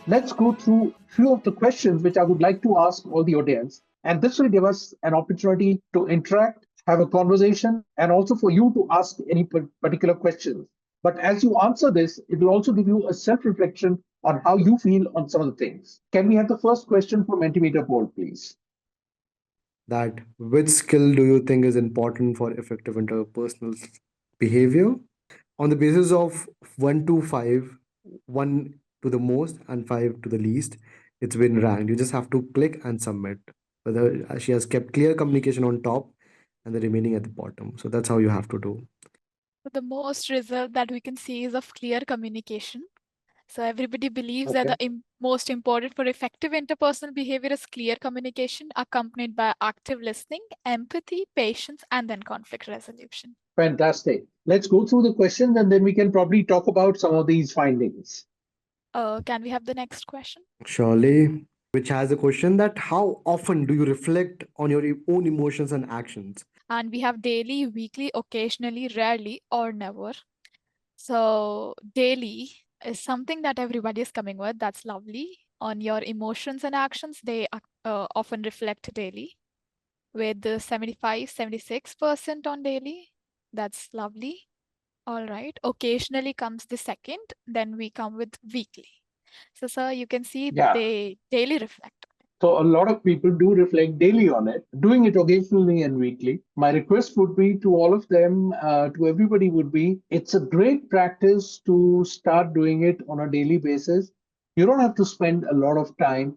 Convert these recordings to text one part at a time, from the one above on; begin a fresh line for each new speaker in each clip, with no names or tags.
Let's go through a few of the questions which I would like to ask all the audience. And this will give us an opportunity to interact, have a conversation, and also for you to ask any particular questions. But as you answer this, it will also give you a self reflection on how you feel on some of the things. Can we have the first question from Mentimeter Poll, please?
That which skill do you think is important for effective interpersonal behavior? On the basis of 1 to 5, 1 to the most and 5 to the least, it's been ranked. You just have to click and submit. Whether she has kept clear communication on top and the remaining at the bottom. So that's how you have to do.
So the most result that we can see is of clear communication. So everybody believes that
Okay.
the most important for effective interpersonal behavior is clear communication accompanied by active listening, empathy, patience, and then conflict resolution.
Fantastic. Let's go through the questions and then we can probably talk about some of these findings.
Can we have the next question?
Surely, which has a question that how often do you reflect on your own emotions and actions?
And we have daily, weekly, occasionally, rarely, or never. So daily is something that everybody is coming with. That's lovely. On your emotions and actions, they often reflect daily with the 75, 76% on daily. That's lovely. All right. Occasionally comes the second, then we come with weekly. So, sir, you can see
Yeah.
they daily reflect.
So a lot of people do reflect daily on it, doing it occasionally and weekly. My request would be to all of them, to everybody would be, it's a great practice to start doing it on a daily basis. You don't have to spend a lot of time.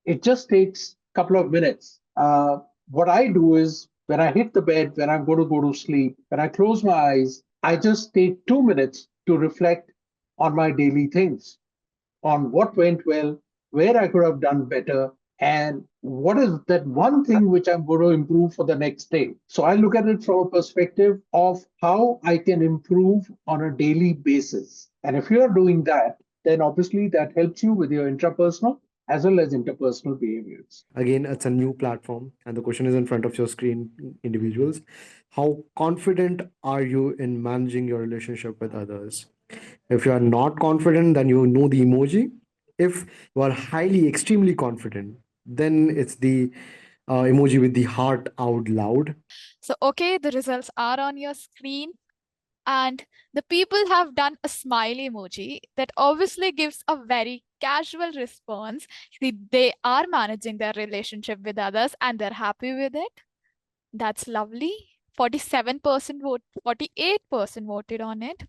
It just takes a couple of minutes. What I do is when I hit the bed, when I'm going to go to sleep, when I close my eyes, I just take 2 minutes to reflect on my daily things, on what went well, where I could have done better, and what is that one thing which I'm going to improve for the next day. So I look at it from a perspective of how I can improve on a daily basis. And if you're doing that, then obviously that helps you with your intrapersonal as well as interpersonal behaviors.
Again, it's a new platform, and the question is in front of your screen, individuals. How confident are you in managing your relationship with others? If you are not confident, then you know the emoji. If you are highly, extremely confident, then it's the emoji with the heart out loud.
So, okay, the results are on your screen. And the people have done a smiley emoji that obviously gives a very casual response. See, they are managing their relationship with others and they're happy with it. That's lovely. 47% vote, 48% voted on it.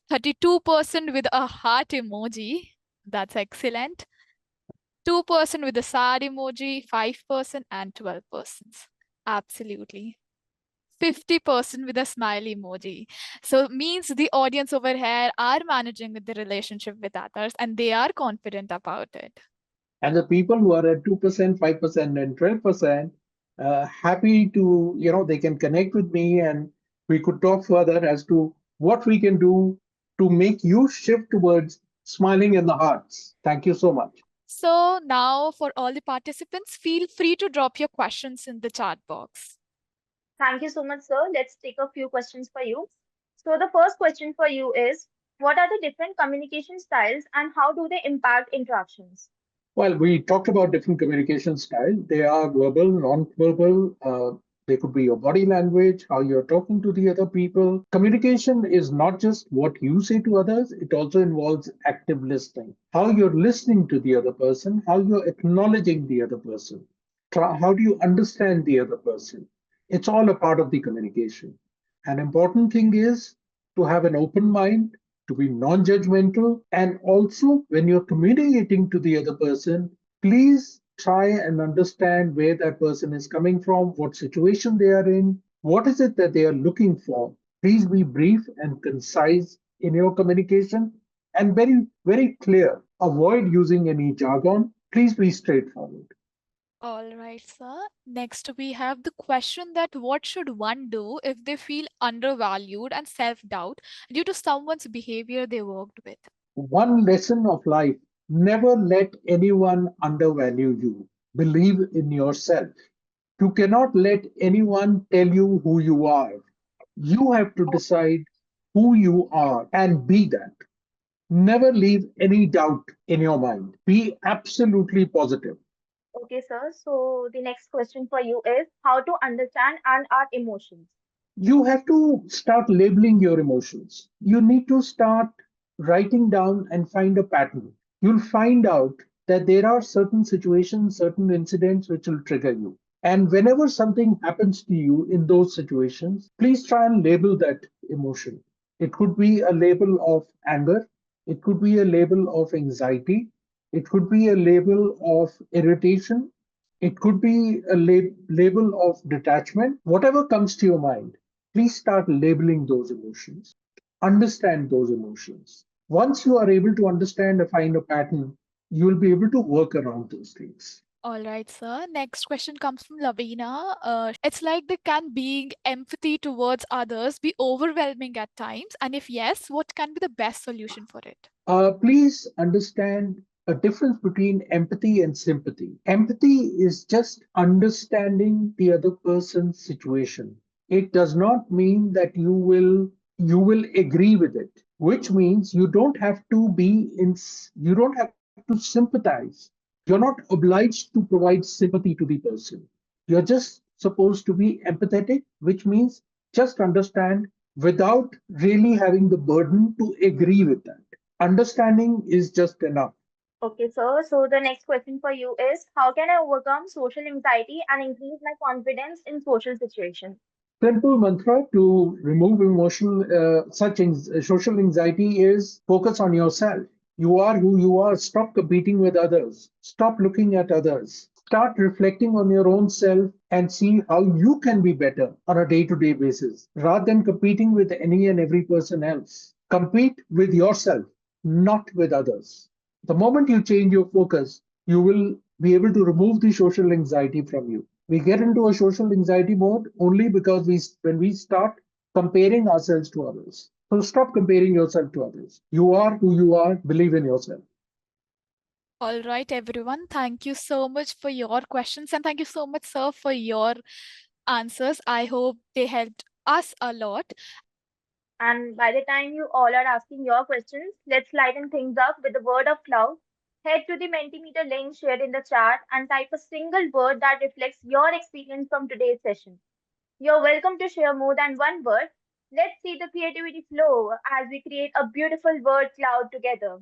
32% with a heart emoji. That's excellent. 2% with a sad emoji, 5% and 12%. Absolutely. 50% with a smile emoji. So means the audience over here are managing with the relationship with others and they are confident about it.
And the people who are at 2%, 5%, and 12%, happy to, they can connect with me and we could talk further as to what we can do to make you shift towards smiling in the hearts. Thank you so much.
So now for all the participants, feel free to drop your questions in the chat box.
Thank you so much, sir. Let's take a few questions for you. So, the first question for you is, what are the different communication styles and how do they impact interactions?
Well, we talked about different communication styles. They are verbal, non-verbal. They could be your body language, how you're talking to the other people. Communication is not just what you say to others, it also involves active listening. How you're listening to the other person, how you're acknowledging the other person. How do you understand the other person? It's all a part of the communication. An important thing is to have an open mind, to be non judgmental, and also when you're communicating to the other person, please try and understand where that person is coming from, what situation they are in, what is it that they are looking for. Please be brief and concise in your communication and very, very clear. Avoid using any jargon. Please be straightforward.
All right, sir. Next, we have the question that what should one do if they feel undervalued and self-doubt due to someone's behavior they worked with?
One lesson of life: never let anyone undervalue you. Believe in yourself. You cannot let anyone tell you who you are. You have to decide who you are and be that. Never leave any doubt in your mind. Be absolutely positive.
Okay, sir. So the next question for you is how to understand and our emotions.
You have to start labeling your emotions. You need to start writing down and find a pattern. You'll find out that there are certain situations, certain incidents which will trigger you. And whenever something happens to you in those situations, please try and label that emotion. It could be a label of anger, it could be a label of anxiety, it could be a label of irritation, it could be a label of detachment. Whatever comes to your mind, please start labeling those emotions. Understand those emotions. Once you are able to understand and find a pattern, you will be able to work around those things.
All right, sir. Next question comes from Lavina. It's like the can being empathy towards others be overwhelming at times? And if yes, what can be the best solution for it?
Please understand a difference between empathy and sympathy. Empathy is just understanding the other person's situation. It does not mean that you will agree with it, which means you don't have to sympathize. You're not obliged to provide sympathy to the person. You're just supposed to be empathetic, which means just understand without really having the burden to agree with that. Understanding is just enough.
Okay, sir. So the next question for you is how can I overcome social anxiety and increase my confidence in social situations?
Simple mantra to remove emotional social anxiety is focus on yourself. You are who you are. Stop competing with others. Stop looking at others. Start reflecting on your own self and see how you can be better on a day-to-day basis rather than competing with any and every person else. Compete with yourself, not with others. The moment you change your focus, you will be able to remove the social anxiety from you. We get into a social anxiety mode only because when we start comparing ourselves to others. So stop comparing yourself to others. You are who you are. Believe in yourself.
All right, everyone. Thank you so much for your questions. And thank you so much, sir, for your answers. I hope they helped us a lot.
And by the time you all are asking your questions, let's lighten things up with the word of cloud. Head to the Mentimeter link shared in the chat and type a single word that reflects your experience from today's session. You're welcome to share more than one word. Let's see the creativity flow as we create a beautiful word cloud together.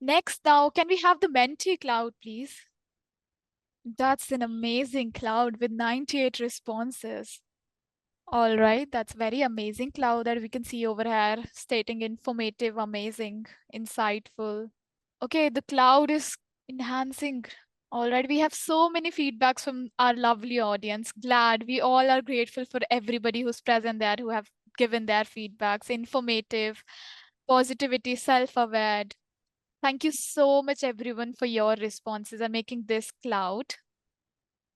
Next, now, can we have the Menti cloud, please? That's an amazing cloud with 98 responses. All right, that's very amazing cloud that we can see over here, stating informative, amazing, insightful. Okay, the cloud is enhancing. All right, we have so many feedbacks from our lovely audience. Glad we all are grateful for everybody who's present there, who have given their feedbacks, informative, positivity, self-aware. Thank you so much, everyone, for your responses and making this cloud.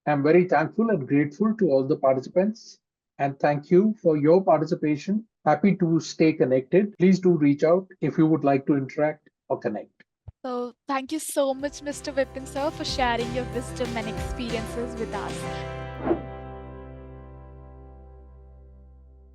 I'm very thankful and grateful to all the participants. And thank you for your participation. Happy to stay connected. Please do reach out if you would like to interact or connect.
So thank you so much, Mr. Vipin sir, for sharing your wisdom and experiences with us.